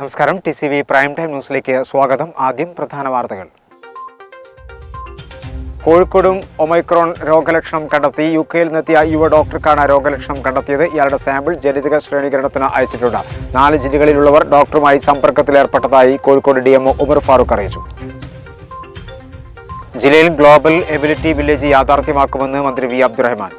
നമസ്കാരം. TCV prime time ന്യൂസിലേക്ക് സ്വാഗതം. ആദ്യം പ്രധാന വാർത്തകൾ. കോഴിക്കോടും ഒമൈക്രോൺ രോഗലക്ഷണം കണ്ടെത്തി. UK-യിൽ നിന്നെത്തിയ യുവ ഡോക്ടർക്കാണ് രോഗലക്ഷണം കണ്ടെത്തിയത്. ഇയാളുടെ സാമ്പിൾ ജനിതക ശ്രേണീകരണത്തിന് അയച്ചിട്ടുണ്ട്. 4 ജില്ലകളിലുള്ളവർ ഡോക്ടറുമായി സമ്പർക്കത്തിലേർപ്പെട്ടതായി കോഴിക്കോട് DMO ഉമർ ഫാറൂഖ് അറിയിച്ചു. ജില്ലയിൽ ഗ്ലോബൽ എബിലിറ്റി വില്ലേജ് യാഥാർത്ഥ്യമാക്കുമെന്ന് മന്ത്രി V. അബ്ദുറഹ്മാൻ.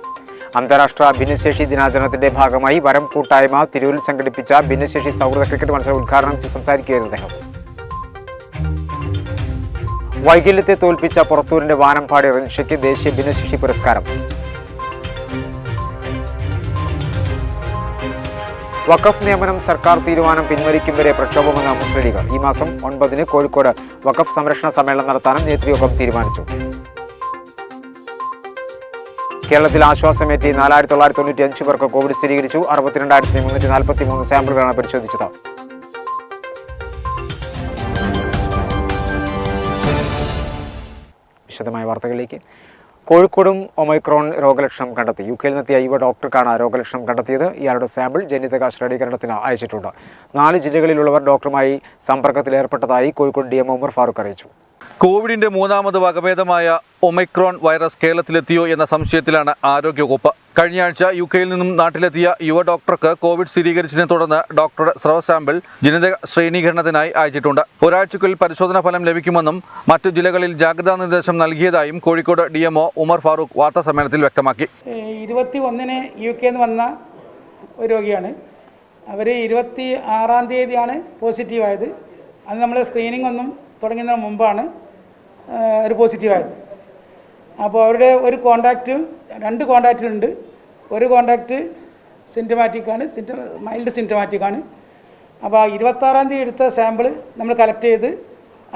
അന്താരാഷ്ട്ര ഭിന്നശേഷി ദിനാചരണത്തിന്റെ ഭാഗമായി വരം കൂട്ടായ്മ തിരൂരിൽ സംഘടിപ്പിച്ച ഭിന്നശേഷി സൗഹൃദ ക്രിക്കറ്റ് മത്സരം ഉദ്ഘാടനം ചെയ്ത് സംസാരിക്കുകയായിരുന്നു അദ്ദേഹം. വൈകല്യത്തെ തോൽപ്പിച്ച പുറത്തൂരിന്റെ വാനമ്പാടി റിൻഷയ്ക്ക് ദേശീയ ഭിന്നശേഷി പുരസ്കാരം. വഖഫ് നിയമനം സർക്കാർ തീരുമാനം പിൻവലിക്കും വരെ പ്രക്ഷോഭമെന്ന് മുസ്ലിം ലീഗ്. ഈ മാസം 9-ന് കോഴിക്കോട് വഖഫ് സംരക്ഷണ സമ്മേളനം നടത്താനും നേതൃയോഗം തീരുമാനിച്ചു. കേരളത്തിൽ ആശ്വാസമേറ്റി 4995 പേർക്ക് കോവിഡ് സ്ഥിരീകരിച്ചു. 62,343 സാമ്പിളുകളാണ് പരിശോധിച്ചത്. വിശദമായ വാർത്തകളിലേക്ക്. കോഴിക്കോടും ഒമൈക്രോൺ രോഗലക്ഷണം കണ്ടെത്തി. UK-യിൽ നിന്നെത്തിയ യുവ ഡോക്ടർക്കാണ് രോഗലക്ഷണം കണ്ടെത്തിയത്. ഇയാളുടെ സാമ്പിൾ ജനിതക ശ്രേണീകരണത്തിന് അയച്ചിട്ടുണ്ട്. 4 ജില്ലകളിലുള്ളവർ ഡോക്ടറുമായി സമ്പർക്കത്തിലേർപ്പെട്ടതായി കോഴിക്കോട് DMO ഉമർ ഫാറൂഖ് അറിയിച്ചു. കോവിഡിന്റെ 3ാമത് വകഭേദമായ ഒമൈക്രോൺ വൈറസ് കേരളത്തിലെത്തിയോ എന്ന സംശയത്തിലാണ് ആരോഗ്യവകുപ്പ്. കഴിഞ്ഞ ആഴ്ച UK-യിൽ നിന്നും നാട്ടിലെത്തിയ യുവ ഡോക്ടർക്ക് കോവിഡ് സ്ഥിരീകരിച്ചതിനെ തുടർന്ന് ഡോക്ടറുടെ സ്രവ സാമ്പിൾ ജനിതക ശ്രേണീകരണത്തിനായി അയച്ചിട്ടുണ്ട്. ഒരാഴ്ചയ്ക്കുള്ളിൽ പരിശോധനാ ഫലം ലഭിക്കുമെന്നും മറ്റു ജില്ലകളിൽ ജാഗ്രതാ നിർദ്ദേശം നൽകിയതായും കോഴിക്കോട് DMO ഉമർ ഫാറൂഖ് വാർത്താസമ്മേളനത്തിൽ വ്യക്തമാക്കി. 21-ന് UK-ൽ നിന്ന് വന്ന ഒരു രോഗിയാണ്. അവർ 26-ാം തീയതിയാണ് പോസിറ്റീവായത്. അത് നമ്മൾ സ്ക്രീനിങ് ഒന്നും തുടങ്ങുന്നതിന് മുമ്പാണ് ഒരു പോസിറ്റീവായത്. അപ്പോൾ അവരുടെ ഒരു കോണ്ടാക്റ്റ് 2 കോണ്ടാക്റ്റിലുണ്ട്. ഒരു കോണ്ടാക്റ്റ് സിംറ്റമാറ്റിക്കാണ്, മൈൽഡ് സിംറ്റമാറ്റിക്കാണ്. അപ്പോൾ 26-ാം തീയതി എടുത്ത സാമ്പിൾ നമ്മൾ കളക്ട് ചെയ്ത്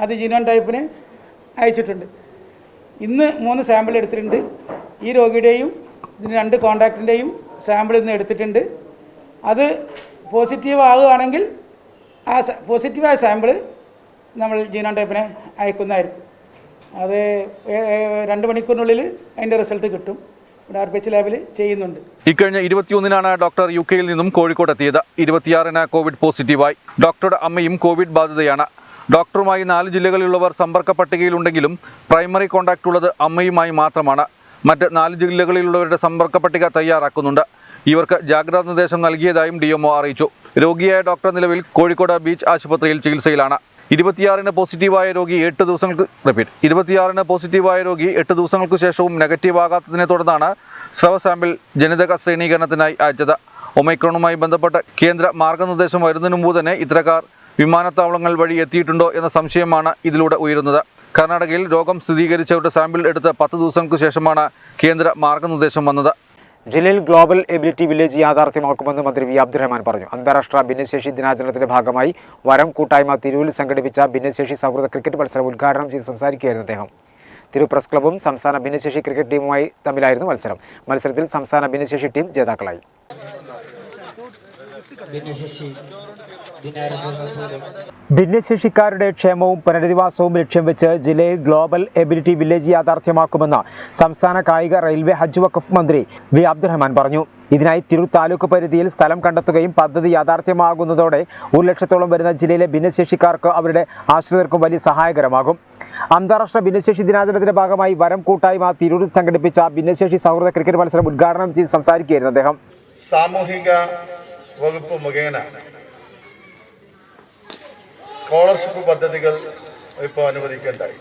അത് ജീനോം ടൈപ്പിന് അയച്ചിട്ടുണ്ട്. ഇന്ന് 3 സാമ്പിൾ എടുത്തിട്ടുണ്ട്. ഈ രോഗിയുടെയും ഇതിന് 2 കോണ്ടാക്റ്റിൻ്റെയും സാമ്പിൾ ഇന്ന് എടുത്തിട്ടുണ്ട്. അത് പോസിറ്റീവ് ആകുകയാണെങ്കിൽ ആ പോസിറ്റീവായ സാമ്പിൾ നമ്മൾ ജീനോം ടൈപ്പിനെ അയക്കുന്നതായിരിക്കും. അത് 2 മണിക്കൂറിനുള്ളിൽ അതിൻ്റെ റിസൾട്ട് കിട്ടും. ഇവിടെ RPH ലാബിൽ ചെയ്യുന്നുണ്ട്. ഇക്കഴിഞ്ഞ 21-നാണ് ഡോക്ടർ UK-യിൽ നിന്നും കോഴിക്കോട് എത്തിയത്. 26-ന് കോവിഡ് പോസിറ്റീവായി. ഡോക്ടറുടെ അമ്മയും കോവിഡ് ബാധിതയാണ്. ഡോക്ടറുമായി 4 ജില്ലകളിലുള്ളവർ സമ്പർക്ക പട്ടികയിലുണ്ടെങ്കിലും പ്രൈമറി കോൺടാക്റ്റ് ഉള്ളത് അമ്മയുമായി മാത്രമാണ്. മറ്റ് 4 ജില്ലകളിലുള്ളവരുടെ സമ്പർക്ക പട്ടിക തയ്യാറാക്കുന്നുണ്ട്. ഇവർക്ക് ജാഗ്രതാ നിർദ്ദേശം നൽകിയതായും DMO അറിയിച്ചു. രോഗിയായ ഡോക്ടർ നിലവിൽ കോഴിക്കോട് ബീച്ച് ആശുപത്രിയിൽ ചികിത്സയിലാണ്. 26-ന് പോസിറ്റീവായ രോഗി 8 ദിവസങ്ങൾക്ക് ശേഷവും നെഗറ്റീവ് ആകാത്തതിനെ തുടർന്നാണ് സ്രവ സാമ്പിൾ ജനിതക ശ്രേണീകരണത്തിനായി അയച്ചത്. ഒമൈക്രോണുമായി ബന്ധപ്പെട്ട കേന്ദ്ര മാർഗനിർദ്ദേശം വരുന്നതിന് മുമ്പ് തന്നെ ഇത്തരക്കാർ വിമാനത്താവളങ്ങൾ വഴി എത്തിയിട്ടുണ്ടോ എന്ന സംശയമാണ് ഇതിലൂടെ ഉയരുന്നത്. കർണാടകയിൽ രോഗം സ്ഥിരീകരിച്ചവരുടെ സാമ്പിൾ എടുത്ത് 10 ദിവസങ്ങൾക്ക് ശേഷമാണ് കേന്ദ്ര മാർഗനിർദ്ദേശം വന്നത്. ജില്ലയിൽ ഗ്ലോബൽ എബിലിറ്റി വില്ലേജ് യാഥാർത്ഥ്യമാക്കുമെന്ന് മന്ത്രി V. അബ്ദുറഹ്മാൻ പറഞ്ഞു. അന്താരാഷ്ട്ര ഭിന്നശേഷി ദിനാചരണത്തിന്റെ ഭാഗമായി വരം കൂട്ടായ്മ തിരൂരിൽ സംഘടിപ്പിച്ച ഭിന്നശേഷി സൗഹൃദ ക്രിക്കറ്റ് മത്സരം ഉദ്ഘാടനം ചെയ്ത് സംസാരിക്കുകയായിരുന്നു അദ്ദേഹം. തിരൂർ പ്രസ് ക്ലബ്ബും സംസ്ഥാന ഭിന്നശേഷി ക്രിക്കറ്റ് ടീമുമായി തമ്മിലായിരുന്നു മത്സരം. മത്സരത്തിൽ സംസ്ഥാന ഭിന്നശേഷി ടീം ജേതാക്കളായി. ഭിന്നശേഷിക്കാരുടെ ക്ഷേമവും പുനരധിവാസവും ലക്ഷ്യം വെച്ച് ജില്ലയിൽ ഗ്ലോബൽ എബിലിറ്റി വില്ലേജ് യാഥാർത്ഥ്യമാക്കുമെന്ന് സംസ്ഥാന കായിക റെയിൽവേ ഹജ്ജ് വഖഫ് മന്ത്രി V. അബ്ദുറഹ്മാൻ പറഞ്ഞു. ഇതിനായി തിരൂർ താലൂക്ക് പരിധിയിൽ സ്ഥലം കണ്ടെത്തുകയും പദ്ധതി യാഥാർത്ഥ്യമാകുന്നതോടെ 1 ലക്ഷത്തോളം വരുന്ന ജില്ലയിലെ ഭിന്നശേഷിക്കാർക്ക് അവരുടെ ആശ്രിതർക്കും വലിയ സഹായകരമാകും. അന്താരാഷ്ട്ര ഭിന്നശേഷി ദിനാചരണത്തിന്റെ ഭാഗമായി വരം കൂട്ടായ്മ തിരൂരിൽ സംഘടിപ്പിച്ച ഭിന്നശേഷി സൗഹൃദ ക്രിക്കറ്റ് മത്സരം ഉദ്ഘാടനം ചെയ്ത് സംസാരിക്കുകയായിരുന്നു അദ്ദേഹം. സാമൂഹിക വകുപ്പ് മുഖേന സ്കോളർഷിപ്പ് പദ്ധതികൾ ഇപ്പോൾ അനുവദിക്കേണ്ടായി.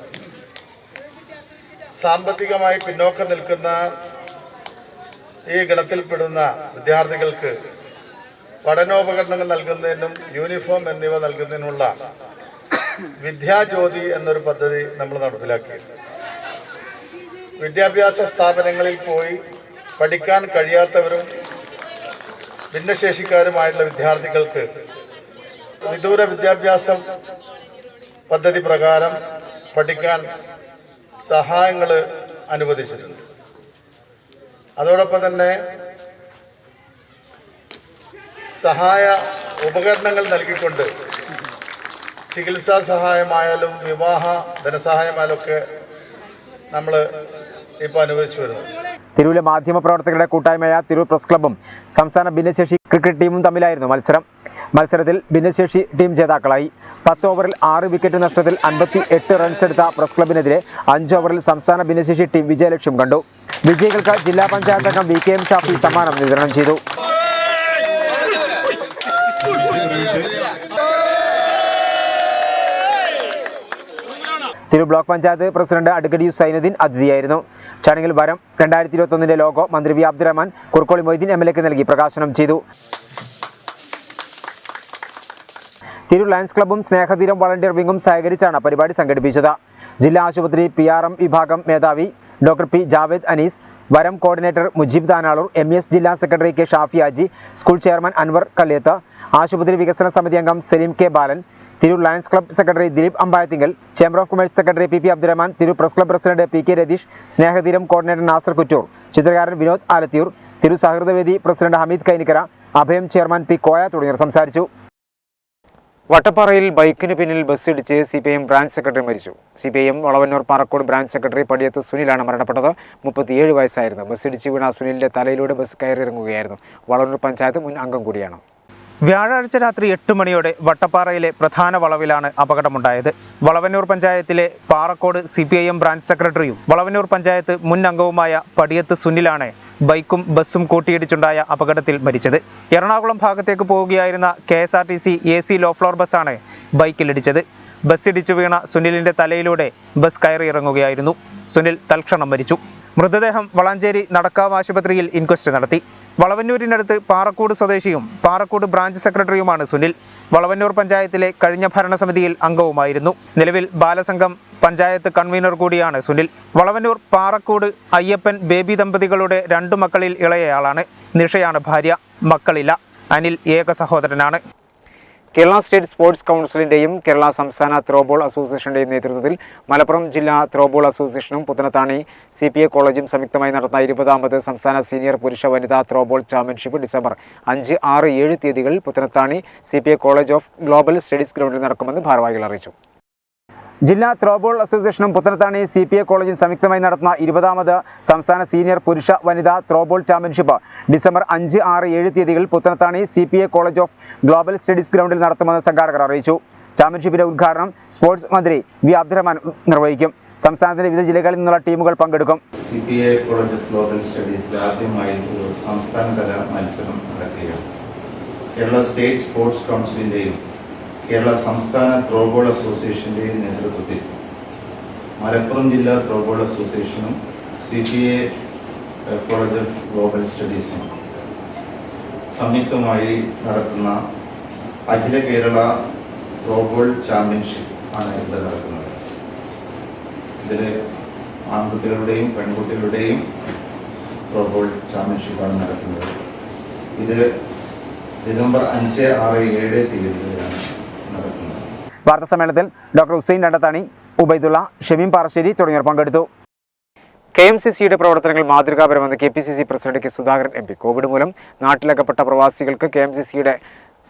സാമ്പത്തികമായി പിന്നോക്കം നിൽക്കുന്ന ഈ ഗണത്തിൽപ്പെടുന്ന വിദ്യാർത്ഥികൾക്ക് പഠനോപകരണങ്ങൾ നൽകുന്നതിനും യൂണിഫോം എന്നിവ നൽകുന്നതിനുള്ള വിദ്യാജ്യോതി എന്നൊരു പദ്ധതി നമ്മൾ നടപ്പിലാക്കി. വിദ്യാഭ്യാസ സ്ഥാപനങ്ങളിൽ പോയി പഠിക്കാൻ കഴിയാത്തവരും ഭിന്നശേഷിക്കാരുമായിട്ടുള്ള വിദ്യാർത്ഥികൾക്ക് വിദൂര വിദ്യാഭ്യാസ പദ്ധതി പ്രകാരം പഠിക്കാൻ സഹായങ്ങൾ അനുവദിച്ചിട്ടുണ്ട്. അതോടൊപ്പം തന്നെ സഹായ ഉപകരണങ്ങൾ നൽകിക്കൊണ്ട് ചികിത്സാ സഹായമായാലും വിവാഹ ധനസഹായമായാലും ഒക്കെ നമ്മൾ ഇപ്പോൾ അനുവദിച്ചു വരുന്നത്. തിരൂരിലെ മാധ്യമപ്രവർത്തകരുടെ കൂട്ടായ്മയായ തിരൂർ പ്രസ് ക്ലബ്ബും സംസ്ഥാന ഭിന്നശേഷി ക്രിക്കറ്റ് ടീമും തമ്മിലായിരുന്നു മത്സരം. മത്സരത്തിൽ ഭിന്നശേഷി ടീം ജേതാക്കളായി. 10 ഓവറിൽ 6 വിക്കറ്റ് നഷ്ടത്തിൽ 58 റൺസ് എടുത്ത പ്രസ് ക്ലബിനെതിരെ 5 ഓവറിൽ സംസ്ഥാന ഭിന്നശേഷി ടീം വിജയലക്ഷ്യം കണ്ടു. വിജയികൾക്ക് ജില്ലാ പഞ്ചായത്ത് അംഗം VKM ഷാഫി സമ്മാനം വിതരണം ചെയ്തു. Tirur block panchayat president advocate U Zainuddin അതിഥിയായിരുന്നു. ചടങ്ങിൽ വരം 2021 ലോഗോ മന്ത്രി വി അബ്ദുറഹ്മാൻ കുറുക്കോളി മൊയ്തീൻ MLA നൽകി പ്രകാശനം ചെയ്തു. തിരൂർ ലയൺസ് ക്ലബ്ബും സ്നേഹതീരം വളണ്ടിയർ വിംഗും സഹകരിച്ചാണ് പരിപാടി സംഘടിപ്പിച്ചത്. ജില്ലാ ആശുപത്രി PRM വിഭാഗം മേധാവി doctor P Javed Anees, Varam coordinator Mujeeb Tanalur, MES ജില്ലാ secretary K Shafi Haji, school chairman Anwar Kalleth, ആശുപത്രി വികസന സമിതി അംഗം Saleem K Balan, Tirur lions club secretary Dileep Ambayathinkal, chamber of commerce secretary PP Abdurahman, Tirur press club president PK Ratheesh, Snehatheeram coordinator Nasar Kuttur, ചിത്രകാരൻ Vinod Alathiyur, Tirur Sahrudavedi president Hameed Kainikkara, Abhayam chairman P Koya തുടങ്ങിയവർ സംസാരിച്ചു. വട്ടപ്പാറയിൽ ബൈക്കിന് പിന്നിൽ ബസ്സിടിച്ച് CPIM ബ്രാഞ്ച് സെക്രട്ടറി മരിച്ചു. CPIM Valavannur Parakode branch secretary Padiyath സുനിലാണ് മരണപ്പെട്ടത്. 37 വയസ്സായിരുന്നു. ബസ്സിടിച്ച് വീണ സുനിലിന്റെ തലയിലൂടെ ബസ് കയറിയിറങ്ങുകയായിരുന്നു. വളവന്നൂർ പഞ്ചായത്ത് മുൻ അംഗം കൂടിയാണ്. വ്യാഴാഴ്ച രാത്രി 8 മണിയോടെ വട്ടപ്പാറയിലെ പ്രധാന വളവിലാണ് അപകടമുണ്ടായത്. വളവന്നൂർ പഞ്ചായത്തിലെ പാറക്കോട് CPIM ബ്രാഞ്ച് സെക്രട്ടറിയും വളവന്നൂർ പഞ്ചായത്ത് മുൻ അംഗവുമായ പടിയത്ത് സുനിലാണ് ബൈക്കും ബസ്സും കൂട്ടിയിടിച്ചുണ്ടായ അപകടത്തിൽ മരിച്ചത്. എറണാകുളം ഭാഗത്തേക്ക് പോവുകയായിരുന്ന KSRTC AC ലോ ഫ്ലോർ ബസ്സാണ് ബൈക്കിലിടിച്ചത്. ബസ്സിടിച്ചു വീണ സുനിലിന്റെ തലയിലൂടെ ബസ് കയറിയിറങ്ങുകയായിരുന്നു. സുനിൽ തൽക്ഷണം മരിച്ചു. മൃതദേഹം വളാഞ്ചേരി നടക്കാവ് ആശുപത്രിയിൽ ഇൻക്വസ്റ്റ് നടത്തി. വളവന്നൂരിനടുത്ത് പാറക്കോട് സ്വദേശിയും പാറക്കോട് ബ്രാഞ്ച് സെക്രട്ടറിയുമാണ് സുനിൽ. വളവന്നൂർ പഞ്ചായത്തിലെ കഴിഞ്ഞ ഭരണസമിതിയിൽ അംഗവുമായിരുന്നു. നിലവിൽ ബാലസംഘം പഞ്ചായത്ത് കൺവീനർ കൂടിയാണ് സുനിൽ. വളവന്നൂർ പാറക്കോട് അയ്യപ്പൻ ബേബി ദമ്പതികളുടെ 2 മക്കളിൽ ഇളയയാളാണ്. നിഷയാണ് ഭാര്യ. മക്കളില്ല. അനിൽ ഏക സഹോദരനാണ്. കേരള സ്റ്റേറ്റ് സ്പോർട്സ് കൗൺസിലിന്റെയും കേരള സംസ്ഥാന ത്രോബോൾ അസോസിയേഷന്റെയും നേതൃത്വത്തിൽ മലപ്പുറം ജില്ലാ ത്രോബോൾ അസോസിയേഷനും പുത്തനത്താണി CPA കോളേജും സംയുക്തമായി നടന്ന 20ാമത് സംസ്ഥാന സീനിയർ പുരുഷ വനിതാ ത്രോബോൾ ചാമ്പ്യൻഷിപ്പ് ഡിസംബർ 5, 6, 7 തീയതികളിൽ Puthanathani CPA college of global studies ഗ്രൗണ്ടിൽ നടക്കുമെന്ന് ഭാരവാഹികൾ അറിയിച്ചു. ജില്ലാ ത്രോബോൾ അസോസിയേഷനും പുത്തനത്താണി CPA കോളേജും സംയുക്തമായി നടത്തുന്ന 20ാമത് സംസ്ഥാന സീനിയർ പുരുഷ വനിതാ ത്രോബോൾ ചാമ്പ്യൻഷിപ്പ് ഡിസംബർ 5, 6, 7 തീയതികളിൽ Puthanathani CPA college of global studies ഗ്രൗണ്ടിൽ നടത്തുമെന്ന് സംഘാടകർ അറിയിച്ചു. ചാമ്പ്യൻഷിപ്പിന്റെ ഉദ്ഘാടനം സ്പോർട്സ് മന്ത്രി വി അബ്ദുറഹ്മാൻ നിർവഹിക്കും. സംസ്ഥാനത്തിന്റെ വിവിധ ജില്ലകളിൽ നിന്നുള്ള ടീമുകൾ പങ്കെടുക്കും. CPA കോളേജ് ഓഫ് ഗ്ലോബൽ സ്റ്റഡീസിൽ ആദ്യമായി ഒരു സംസ്ഥാനതല മത്സരം നടക്കുകയാണ്. കേരള സ്റ്റേറ്റ് സ്പോർട്സ് കൗൺസിലിന്റെയും കേരള സംസ്ഥാന ത്രോബോൾ അസോസിയേഷന്റെയും നേതൃത്വത്തിൽ മലപ്പുറം ജില്ലാ ത്രോബോൾ അസോസിയേഷനും CPA കോളേജ് ഓഫ് ഗ്ലോബൽ സ്റ്റഡീസും സംയുക്തമായി നടത്തുന്ന അഖില കേരള ത്രോബോൾ ചാമ്പ്യൻഷിപ്പ് ആണ് ഇവിടെ നടക്കുന്നത്. ഇതിൽ ആൺകുട്ടികളുടെയും പെൺകുട്ടികളുടെയും ത്രോബോൾ ചാമ്പ്യൻഷിപ്പാണ് നടക്കുന്നത്. ഇത് ഡിസംബർ 5, 6, 7 തീയതികളിലാണ് നടക്കുന്നത്. വാർത്താ സമ്മേളനത്തിൽ ഡോക്ടർ ഹുസൈൻ രണ്ടത്താണി, ഉബൈദുള്ള, ഷമീം പാറശ്ശേരി തുടങ്ങിയവർ പങ്കെടുത്തു. KMCCയുടെ പ്രവർത്തനങ്ങൾ മാതൃകാപരമെന്ന് KPCC president K Sudhakaran MP. Covid മൂലം നാട്ടിലകപ്പെട്ട പ്രവാസികൾക്ക് KMCCയുടെ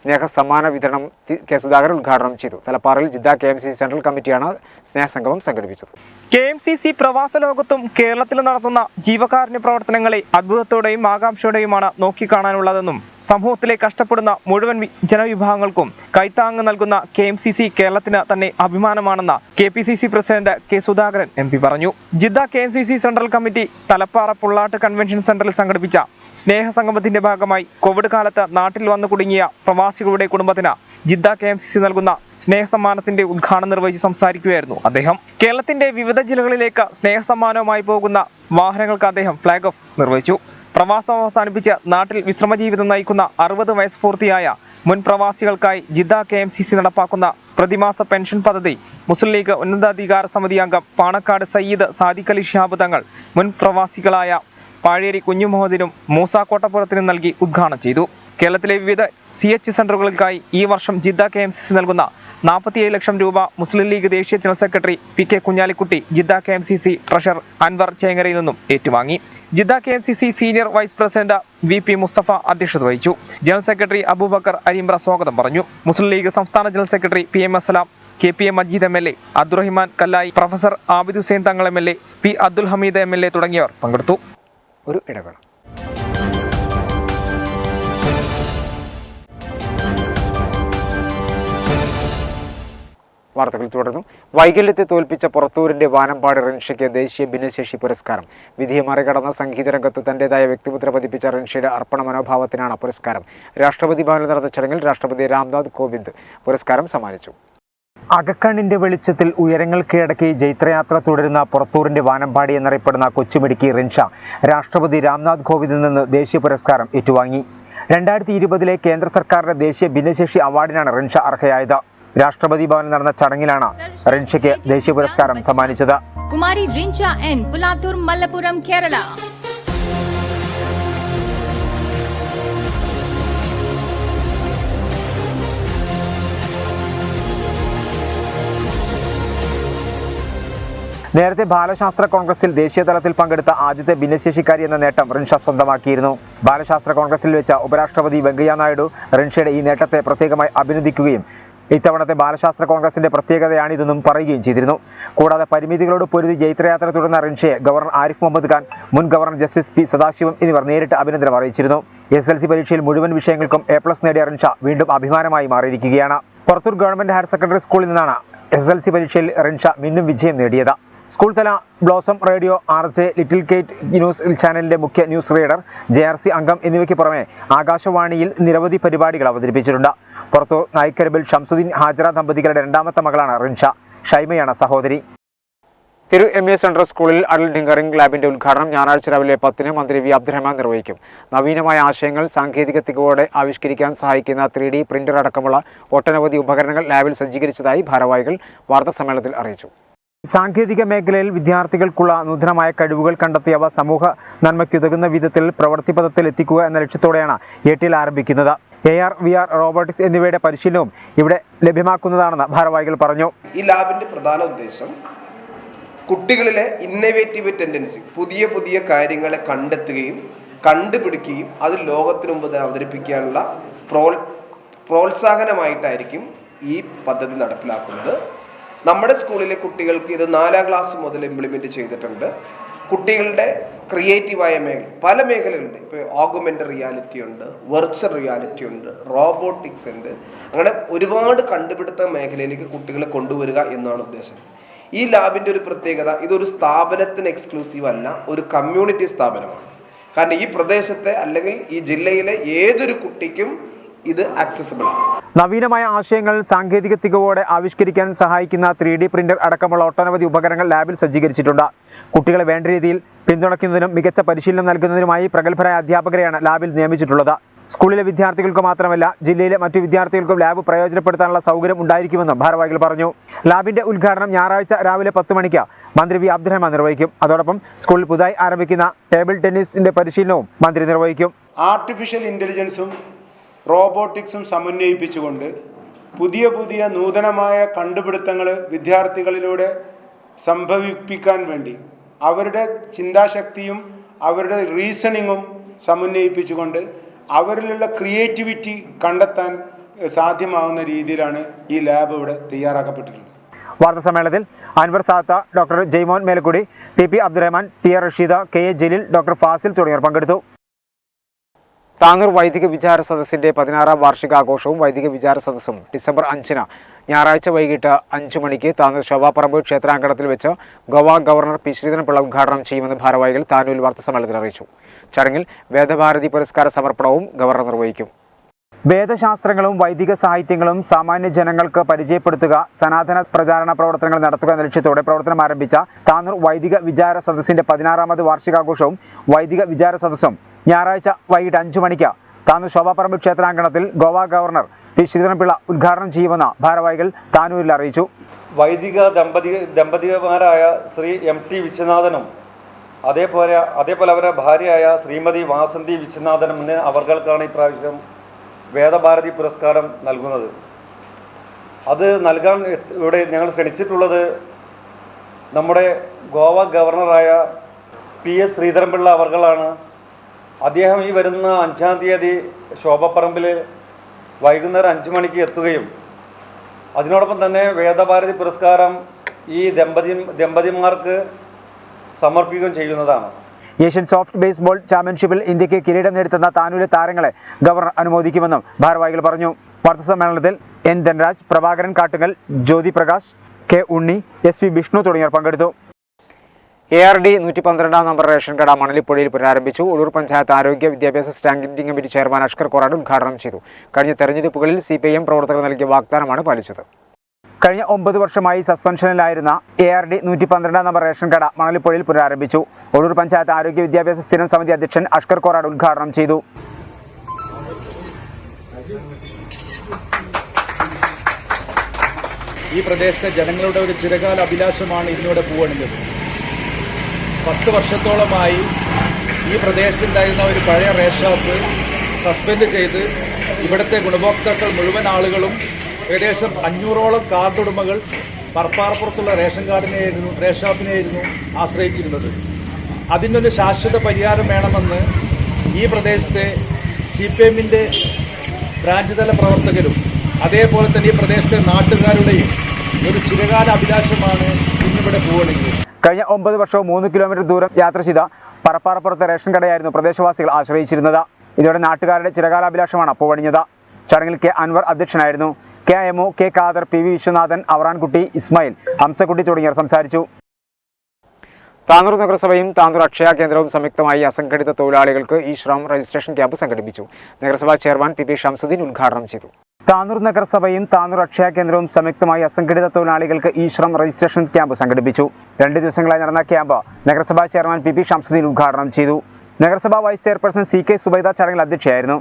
സ്നേഹസമ്മാന വിതരണം K സുധാകരൻ ഉദ്ഘാടനം ചെയ്തു. തലപ്പാറയിൽ ജിദ്ദ KMCC സെൻട്രൽ കമ്മിറ്റിയാണ് സ്നേഹസംഗമം സംഘടിപ്പിച്ചത്. KMCC പ്രവാസ ലോകത്തും കേരളത്തിൽ നടത്തുന്ന ജീവകാരുണ്യ പ്രവർത്തനങ്ങളെ അത്ഭുതത്തോടെയും ആകാംക്ഷയോടെയുമാണ് നോക്കിക്കാണാനുള്ളതെന്നും സമൂഹത്തിലെ കഷ്ടപ്പെടുന്ന മുഴുവൻ ജനവിഭാഗങ്ങൾക്കും കൈത്താങ്ങ് നൽകുന്ന KMCC കേരളത്തിന് തന്നെ അഭിമാനമാണെന്ന് KPCC president K Sudhakaran MP പറഞ്ഞു. Jeddah KMCC central committee Thalappara Pullat convention സെന്ററിൽ സംഘടിപ്പിച്ച സ്നേഹസംഗമത്തിന്റെ ഭാഗമായി കോവിഡ് കാലത്ത് നാട്ടിൽ വന്നു കുടുങ്ങിയ പ്രവാസികളുടെ കുടുംബത്തിന് ജിദ്ദ KMCC നൽകുന്ന സ്നേഹസമ്മാനത്തിന്റെ ഉദ്ഘാടനം നിർവഹിച്ച് സംസാരിക്കുകയായിരുന്നു അദ്ദേഹം. കേരളത്തിന്റെ വിവിധ ജില്ലകളിലേക്ക് സ്നേഹസമ്മാനവുമായി പോകുന്ന വാഹനങ്ങൾക്ക് അദ്ദേഹം ഫ്ലാഗ് ഓഫ് നിർവഹിച്ചു. പ്രവാസം അവസാനിപ്പിച്ച് നാട്ടിൽ വിശ്രമജീവിതം നയിക്കുന്ന 60 വയസ്സ് പൂർത്തിയായ മുൻ പ്രവാസികൾക്കായി ജിദ്ദ KMCC നടപ്പാക്കുന്ന പ്രതിമാസ പെൻഷൻ പദ്ധതി മുസ്ലിം ലീഗ് ഉന്നതാധികാര സമിതി അംഗം പാണക്കാട് സയ്യിദ് സാദിഖ് അലി ശിഹാബ് തങ്ങൾ മുൻ പ്രവാസികളായ പാഴേരി കുഞ്ഞുമുഹമ്മദിനും മൂസ കോട്ടപ്പുറത്തിനും നൽകി ഉദ്ഘാടനം ചെയ്തു. കേരളത്തിലെ വിവിധ CH സെന്ററുകൾക്കായി ഈ വർഷം ജിദ്ദ KMCC നൽകുന്ന 47 ലക്ഷം രൂപ മുസ്ലിം ലീഗ് ദേശീയ general secretary PK Kunhalikutty Jeddah KMCC treasurer Anwar ചേങ്ങരയിൽ നിന്നും ഏറ്റുവാങ്ങി. Jeddah KMCC senior vice president VP Mustafa അധ്യക്ഷത വഹിച്ചു. ജനറൽ സെക്രട്ടറി അബൂബക്കർ അരിമ്പ്ര സ്വാഗതം പറഞ്ഞു. മുസ്ലിം ലീഗ് സംസ്ഥാന general secretary PM Aslam, KPA Majeed MLA, Abdurahiman Kallayi, professor Abid Hussain Thangal MLA, P Abdul Hameed MLA തുടങ്ങിയവർ പങ്കെടുത്തു. ഒരു ഇടവേള. വാർത്തകൾ തുടർന്നു. വൈകല്യത്തെ തോൽപ്പിച്ച പുറത്തൂരിന്റെ വാനമ്പാടി റിൻഷയ്ക്ക് ദേശീയ ഭിന്നശേഷി പുരസ്കാരം. വിധിയെ മറികടന്ന സംഗീത രംഗത്ത് തന്റേതായ വ്യക്തിമുദ്ര പതിപ്പിച്ച റിൻഷയുടെ അർപ്പണ മനോഭാവത്തിനാണ് പുരസ്കാരം. രാഷ്ട്രപതി ഭവനിൽ നടന്ന ചടങ്ങിൽ രാഷ്ട്രപതി രാംനാഥ് കോവിന്ദ് പുരസ്കാരം സമ്മാനിച്ചു. അകക്കണ്ണിന്റെ വെളിച്ചത്തിൽ ഉയരങ്ങൾ കീഴടക്കി ജൈത്രയാത്ര തുടരുന്ന പുറത്തൂരിന്റെ വാനമ്പാടി എന്നറിയപ്പെടുന്ന കൊച്ചുമിടുക്കി റിൻഷ രാഷ്ട്രപതി രാംനാഥ് കോവിന്ദിൽ നിന്ന് ദേശീയ പുരസ്കാരം ഏറ്റുവാങ്ങി. 2020 കേന്ദ്ര സർക്കാരിന്റെ ദേശീയ ഭിന്നശേഷി അവാർഡിനാണ് റിൻഷ അർഹയായത്. രാഷ്ട്രപതി ഭവനിൽ നടന്ന ചടങ്ങിലാണ് റിൻഷയ്ക്ക് ദേശീയ പുരസ്കാരം സമ്മാനിച്ചത്. കുമാരി റിൻഷ എൻ, പുലാത്തൂർ, മല്ലപ്പുറം, കേരള. നേരത്തെ ബാലശാസ്ത്ര കോൺഗ്രസിൽ ദേശീയ തലത്തിൽ പങ്കെടുത്ത ആദ്യത്തെ ഭിന്നശേഷിക്കാരി എന്ന നേട്ടം റിൻഷ സ്വന്തമാക്കിയിരുന്നു. ബാലശാസ്ത്ര കോൺഗ്രസിൽ വെച്ച ഉപരാഷ്ട്രപതി വെങ്കയ്യ നായിഡു റിൻഷയുടെ ഈ നേട്ടത്തെ പ്രത്യേകമായി അഭിനന്ദിക്കുകയും ഇത്തവണത്തെ ബാലശാസ്ത്ര കോൺഗ്രസിന്റെ പ്രത്യേകതയാണിതെന്നും പറയുകയും ചെയ്തിരുന്നു. കൂടാതെ പരിമിതികളോട് പൊരുതി ജൈത്രയാത്ര തുടർന്ന റിൻഷയെ ഗവർണർ ആരിഫ് മുഹമ്മദ് ഖാൻ, മുൻ ഗവർണർ ജസ്റ്റിസ് പി സദാശിവം എന്നിവർ നേരിട്ട് അഭിനന്ദനം അറിയിച്ചിരുന്നു. SSLC പരീക്ഷയിൽ മുഴുവൻ വിഷയങ്ങൾക്കും A+ നേടിയ റിൻഷ വീണ്ടും അഭിമാനമായി മാറിയിരിക്കുകയാണ്. പുറത്തൂർ ഗവൺമെന്റ് ഹയർ സെക്കൻഡറി സ്കൂളിൽ നിന്നാണ് SSLC പരീക്ഷയിൽ റിൻഷ മിന്നും വിജയം നേടിയത്. സ്കൂൾ തല ബ്ലോസം റേഡിയോ, RJ, ലിറ്റിൽ കേറ്റ് ന്യൂസ് ചാനലിന്റെ മുഖ്യ ന്യൂസ് റീഡർ, JRC അംഗം എന്നിവയ്ക്ക് പുറമെ ആകാശവാണിയിൽ നിരവധി പരിപാടികൾ അവതരിപ്പിച്ചിട്ടുണ്ട്. പുറത്തൂർ നായിക്കരബിൽ ഷംസുദ്ദീൻ ഹാജറ ദമ്പതികളുടെ രണ്ടാമത്തെ മകളാണ് റിൻഷ. ഷൈമയാണ് സഹോദരി. തിരു MA സെൻട്രൽ സ്കൂളിൽ അടൽ ടിങ്കറിംഗ് ലാബിന്റെ ഉദ്ഘാടനം ഞായറാഴ്ച രാവിലെ 10 മന്ത്രി വി അബ്ദുറഹ്മാൻ നിർവഹിക്കും. നവീനമായ ആശയങ്ങൾ സാങ്കേതിക തികവോടെ ആവിഷ്കരിക്കാൻ സഹായിക്കുന്ന 3D പ്രിന്റർ അടക്കമുള്ള ഒട്ടനവധി ഉപകരണങ്ങൾ ലാബിൽ സജ്ജീകരിച്ചതായി ഭാരവാഹികൾ വാർത്താസമ്മേളനത്തിൽ അറിയിച്ചു. സാങ്കേതിക മേഖലയിൽ വിദ്യാർത്ഥികൾക്കുള്ള നൂതനമായ കഴിവുകൾ കണ്ടെത്തിയവ സമൂഹ നന്മയ്ക്കുതകുന്ന വിധത്തിൽ പ്രവൃത്തിപഥത്തിൽ എത്തിക്കുക എന്ന ലക്ഷ്യത്തോടെയാണ് ATL ആരംഭിക്കുന്നത്. AR, VR, റോബോട്ടിക്സ് എന്നിവയുടെ പരിശീലനവും ഇവിടെ ലഭ്യമാക്കുന്നതാണെന്ന് ഭാരവാഹികൾ പറഞ്ഞു. ഈ ലാബിന്റെ പ്രധാന ഉദ്ദേശം കുട്ടികളിലെ ഇന്നോവേറ്റീവ് ടെൻഡൻസി, പുതിയ പുതിയ കാര്യങ്ങളെ കണ്ടെത്തുകയും കണ്ടുപിടിക്കുകയും അത് ലോകത്തിന് മുമ്പ് അവതരിപ്പിക്കാനുള്ള പ്രോത്സാഹനമായിട്ടായിരിക്കും ഈ പദ്ധതി നടപ്പിലാക്കുന്നത്. നമ്മുടെ സ്കൂളിലെ കുട്ടികൾക്ക് ഇത് 4ാം ക്ലാസ് മുതൽ ഇംപ്ലിമെൻറ്റ് ചെയ്തിട്ടുണ്ട്. കുട്ടികളുടെ ക്രിയേറ്റീവായ മേഖല പല മേഖലകളുണ്ട്. ഇപ്പോൾ ഓഗ്മെൻ്റഡ് റിയാലിറ്റി ഉണ്ട്, വെർച്വൽ റിയാലിറ്റി ഉണ്ട്, റോബോട്ടിക്സ് ഉണ്ട്. അങ്ങനെ ഒരുപാട് കണ്ടുപിടുത്ത മേഖലയിലേക്ക് കുട്ടികളെ കൊണ്ടുവരിക എന്നാണ് ഉദ്ദേശം. ഈ ലാബിൻ്റെ ഒരു പ്രത്യേകത, ഇതൊരു സ്ഥാപനത്തിന് എക്സ്ക്ലൂസീവ് അല്ല, ഒരു കമ്മ്യൂണിറ്റി സ്ഥാപനമാണ്. കാരണം ഈ പ്രദേശത്തെ അല്ലെങ്കിൽ ഈ ജില്ലയിലെ ഏതൊരു കുട്ടിക്കും ഇത് ആക്സസിബിൾ ആണ്. നവീനമായ ആശയങ്ങൾ സാങ്കേതിക തികവോടെ ആവിഷ്കരിക്കാൻ സഹായിക്കുന്ന 3D പ്രിന്റർ അടക്കമുള്ള ഒട്ടനവധി ഉപകരണങ്ങൾ ലാബിൽ സജ്ജീകരിച്ചിട്ടുണ്ട്. കുട്ടികളെ വേണ്ട രീതിയിൽ പിന്തുണയ്ക്കുന്നതിനും മികച്ച പരിശീലനം നൽകുന്നതിനുമായി പ്രഗത്ഭരായ അധ്യാപകരെയാണ് ലാബിൽ നിയമിച്ചിട്ടുള്ളത്. സ്കൂളിലെ വിദ്യാർത്ഥികൾക്ക് മാത്രമല്ല ജില്ലയിലെ മറ്റു വിദ്യാർത്ഥികൾക്കും ലാബ് പ്രയോജനപ്പെടുത്താനുള്ള സൗകര്യം ഉണ്ടായിരിക്കുമെന്നും ഭാരവാഹികൾ പറഞ്ഞു. ലാബിന്റെ ഉദ്ഘാടനം ഞായറാഴ്ച രാവിലെ 10 മണിക്ക് മന്ത്രി വി അബ്ദുറഹ്മാൻ നിർവഹിക്കും. അതോടൊപ്പം സ്കൂളിൽ പുതുതായി ആരംഭിക്കുന്ന ടേബിൾ ടെന്നീസിന്റെ പരിശീലനവും മന്ത്രി നിർവഹിക്കും. ആർട്ടിഫിഷ്യൽ ഇന്റലിജൻസും റോബോട്ടിക്സും സമന്വയിപ്പിച്ചുകൊണ്ട് പുതിയ പുതിയ നൂതനമായ കണ്ടുപിടുത്തങ്ങൾ വിദ്യാർത്ഥികളിലൂടെ സംഭവിപ്പിക്കാൻ വേണ്ടി അവരുടെ ചിന്താശക്തിയും അവരുടെ റീസണിങ്ങും സമന്വയിപ്പിച്ചുകൊണ്ട് അവരിലുള്ള ക്രിയേറ്റിവിറ്റി കണ്ടെത്താൻ സാധ്യമാവുന്ന രീതിയിലാണ് ഈ ലാബ് ഇവിടെ തയ്യാറാക്കപ്പെട്ടിട്ടുള്ളത്. വാർത്താസമ്മേളനത്തിൽ Anwar Sadath, doctor Jaimon Melakudy, TP Abdurahman, TR Rasheeda, KA Jaleel, doctor Fazil തുടങ്ങിയവർ പങ്കെടുത്തു. താനൂർ വൈദിക വിചാര സദസ്സിന്റെ 16ാം വാർഷികാഘോഷവും വൈദിക വിചാര സദസ്സും ഡിസംബർ 5 ഞായറാഴ്ച വൈകിട്ട് 5 മണിക്ക് താനൂർ ശോഭാപ്പറമ്പ് ക്ഷേത്രാങ്കണത്തിൽ വെച്ച് ഗോവ ഗവർണർ P. ശ്രീധരൻപിള്ള ഉദ്ഘാടനം ചെയ്യുമെന്ന് ഭാരവാഹികൾ താനൂരിൽ വാർത്താസമ്മേളനത്തിൽ അറിയിച്ചു. ചടങ്ങിൽ വേദഭാരതി പുരസ്കാര സമർപ്പണവും ഗവർണർ നിർവഹിക്കും. വേദശാസ്ത്രങ്ങളും വൈദിക സാഹിത്യങ്ങളും സാമാന്യ ജനങ്ങൾക്ക് പരിചയപ്പെടുത്തുക, സനാതന പ്രചാരണ പ്രവർത്തനങ്ങൾ നടത്തുക എന്ന ലക്ഷ്യത്തോടെ പ്രവർത്തനം ആരംഭിച്ച താനൂർ വൈദിക വിചാര സദസ്സിന്റെ 16ാമത് വാർഷികാഘോഷവും വൈദിക വിചാര സദസ്സും ഞായറാഴ്ച വൈകിട്ട് 5 മണിക്ക് താനൂർ ശോഭാപ്പറമ്പ് ക്ഷേത്രാങ്കണത്തിൽ ഗോവ ഗവർണർ P. ശ്രീധരൻപിള്ള ഉദ്ഘാടനം ചെയ്യുമെന്ന് ഭാരവാഹികൾ താനൂരിൽ അറിയിച്ചു. വൈദിക ദമ്പതിമാരായ ശ്രീ MT വിശ്വനാഥനും അതേപോലെ അവരുടെ ഭാര്യയായ ശ്രീമതി വാസന്തി വിശ്വനാഥനും അവർക്കാണ് ഇപ്രാവശ്യം വേദഭാരതി പുരസ്കാരം നൽകുന്നത്. അത് നൽകാൻ ഇവിടെ ഞങ്ങൾ ക്ഷണിച്ചിട്ടുള്ളത് നമ്മുടെ ഗോവ ഗവർണറായ PS ശ്രീധരൻപിള്ള അവർകളാണ്. അദ്ദേഹം ഈ വരുന്ന 5-ാം തീയതി ശോഭപ്പറമ്പിൽ വൈകുന്നേരം 5 മണിക്ക് എത്തുകയും അതിനോടൊപ്പം തന്നെ വേദഭാരതി പുരസ്കാരം ഈ ദമ്പതിമാർക്ക് സമർപ്പിക്കുകയും ചെയ്യുന്നതാണ്. ഏഷ്യൻ സോഫ്റ്റ് ബേസ്ബോൾ ചാമ്പ്യൻഷിപ്പിൽ ഇന്ത്യക്ക് കിരീടം നേടുന്ന താനൂരിലെ താരങ്ങളെ ഗവർണർ അനുമോദിക്കുമെന്നും ഭാരവാഹികൾ പറഞ്ഞു. വാർത്താസമ്മേളനത്തിൽ എൻ ധനരാജ്, പ്രഭാകരൻ കാട്ടുങ്ങൽ, ജ്യോതി പ്രകാശ്, കെ ഉണ്ണി, എസ് വി വിഷ്ണു തുടങ്ങിയവർ പങ്കെടുത്തു. ARD 112 നമ്പർ റേഷൻ കട മണലിപ്പുഴയിൽ പുനരാരംഭിച്ചു. ഉള്ളൂർ പഞ്ചായത്ത് ആരോഗ്യ വിദ്യാഭ്യാസ standing committee chairman Ashkar Korad ഉദ്ഘാടനം ചെയ്തു. കഴിഞ്ഞ തെരഞ്ഞെടുപ്പുകളിൽ CPIM പ്രവർത്തകർ നൽകിയ വാഗ്ദാനമാണ് പാലിച്ചത്. കഴിഞ്ഞ 9 വർഷമായി സസ്പെൻഷനിലായിരുന്ന ARD 112 നമ്പർ റേഷൻ കട മണലിപ്പുഴയിൽ പുനരാരംഭിച്ചു. ഉള്ളൂർ പഞ്ചായത്ത് ആരോഗ്യ വിദ്യാഭ്യാസ സ്ഥിരം സമിതി അധ്യക്ഷൻ അഷ്കർ കൊറാട് ഉദ്ഘാടനം ചെയ്തു. ഈ പ്രദേശത്തെ ജനങ്ങളുടെ ഒരു ചിരകാല അഭിലാഷമാണ് ഇതിലൂടെ പൂവണിഞ്ഞത്. 10 വർഷത്തോളമായി ഈ പ്രദേശത്തുണ്ടായിരുന്ന ഒരു പഴയ റേഷൻ ഷോപ്പ് സസ്പെൻഡ് ചെയ്ത് ഇവിടുത്തെ ഗുണഭോക്താക്കൾ മുഴുവൻ ആളുകളും ഏകദേശം 500ഓളം കാർഡ് ഉടമകൾ പറപ്പാറപ്പുറത്തുള്ള റേഷൻ ഷോപ്പിനെയായിരുന്നു ആശ്രയിച്ചിരുന്നത്. അതിനൊരു ശാശ്വത പരിഹാരം വേണമെന്ന് ഈ പ്രദേശത്തെ CPIMന്റെ ബ്രാഞ്ച് തല പ്രവർത്തകരും അതേപോലെ തന്നെ ഈ പ്രദേശത്തെ നാട്ടുകാരുടെയും ഒരു ചിരകാല അഭിലാഷമാണ് ഇന്നിവിടെ പൂവണിഞ്ഞത്. കഴിഞ്ഞ 9 വർഷവും 3 കിലോമീറ്റർ ദൂരം യാത്ര ചെയ്ത പറപ്പാറപ്പുറത്തെ റേഷൻ കടയായിരുന്നു പ്രദേശവാസികൾ ആശ്രയിച്ചിരുന്നത്. ഇതോടെ നാട്ടുകാരുടെ ചിരകാലാഭിലാഷമാണ് പൂവണിഞ്ഞത്. ചടങ്ങിൽ കെ അൻവർ അധ്യക്ഷനായിരുന്നു. KMO, K Khader, PV Viswanathan, Avarankutty, Ismail, Hamsakutty തുടങ്ങിയവർ സംസാരിച്ചു. താനൂർ നഗരസഭയും താനൂർ അക്ഷയ കേന്ദ്രവും സംയുക്തമായി അസംഘടിത തൊഴിലാളികൾക്ക് ഇ-ശ്രം രജിസ്ട്രേഷൻ ക്യാമ്പ് സംഘടിപ്പിച്ചു. നഗരസഭാ ചെയർമാൻ PP ഷംസുദ്ദീൻ ഉദ്ഘാടനം ചെയ്തു. താനൂർ നഗരസഭയും താനൂർ അക്ഷയ കേന്ദ്രവും സംയുക്തമായി അസംഘടിത തൊഴിലാളികൾക്ക് ഇ-ശ്രം രജിസ്ട്രേഷൻ ക്യാമ്പ് സംഘടിപ്പിച്ചു. 2 ദിവസങ്ങളായി നടന്ന ക്യാമ്പ് നഗരസഭാ ചെയർമാൻ PP ഷംസുദ്ദീൻ ഉദ്ഘാടനം ചെയ്തു. നഗരസഭാ വൈസ് ചെയർപേഴ്സൺ CK സുബൈദ ചടങ്ങിൽ അധ്യക്ഷയായിരുന്നു.